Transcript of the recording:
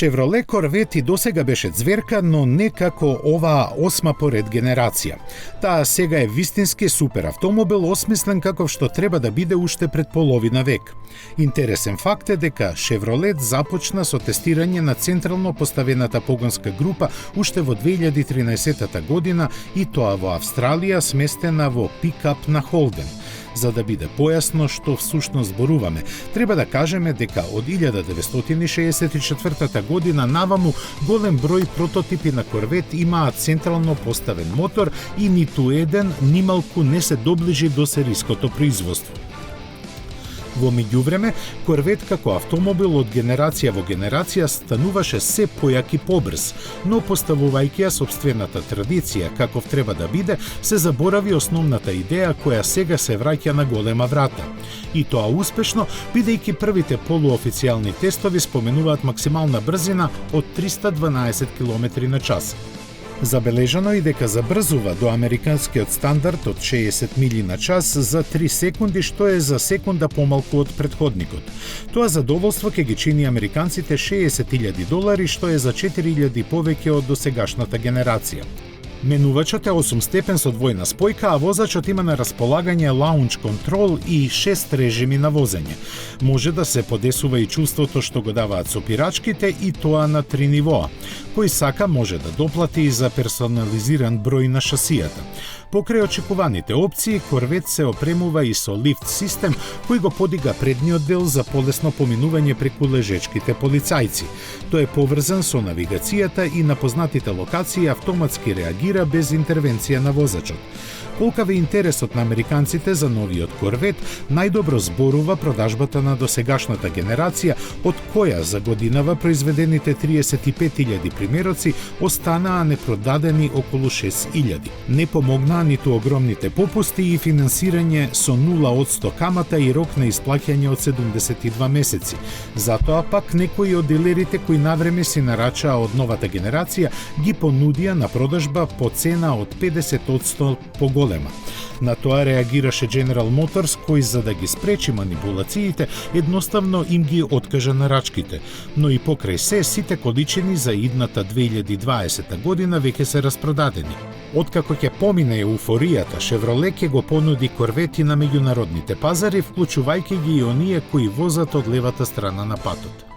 Chevrolet Corvette и досега беше ѕверка, но не како оваа 8 поред генерација. Таа сега е вистински супер автомобил, осмислен каков што треба да биде уште пред половина век. Интересен факт е дека Chevrolet започна со тестирање на централно поставената погонска група уште во 2013 година и тоа во Австралија, сместена во пикап на Holden. За да биде појасно што всушност зборуваме, треба да кажеме дека од 1964 година наваму голем број прототипи на Корвет имаат централно поставен мотор и ниту еден нималку не се доближи до сериското производство. Во меѓувреме, Корвет како автомобил од генерација во генерација стануваше се појак и побрз, но поставувајќи ја сопствената традиција каков треба да биде, се заборави основната идеја која сега се враќа на голема врата. И тоа успешно, бидејќи првите полуофицијални тестови споменуваат максимална брзина од 312 км на час. Забележано и дека забрзува до американскиот стандард од 60 мили на час за 3 секунди, што е за секунда помалку од претходникот. Тоа задоволство ќе ги чини американците $60,000, што е за 4,000 повеќе од досегашната генерација. Менувачот е 8 степен со двојна спојка, а возачот има на располагање лаунч контрол и 6 режими на возење. Може да се подесува и чувството што го даваат сопирачките и тоа на 3 нивоа. Кој сака може да доплати и за персонализиран број на шасијата. Покрај очекуваните опции, Корвет се опремува и со лифт систем кој го подига предниот дел за полесно поминување преку лежечките полицајци. Тој е поврзан со навигацијата и на познатите локации автоматски реагира без интервенција на возачот. Колкав е интересот на американците за новиот Корвет, најдобро зборува продажбата на досегашната генерација, од која за годинава произведените 35,000 примероци останаа непродадени околу 6,000. Не помогнаа ниту огромните попусти и финансирање со 0% камата и рок на исплаќање од 72 месеци. Затоа пак некои од дилерите кои навреме си нарачаа од новата генерација ги понудија на продажба по цена од 50% поголема. На тоа реагираше General Motors, кој за да ги спречи манипулациите, едноставно им ги откажа нарачките. Но и покрај се, сите количини за идната 2020 година веќе се распродадени. Откако ќе помине еуфоријата, Chevrolet ќе го понуди Корвети на меѓународните пазари, вклучувајќи ги и оние кои возат од левата страна на патот.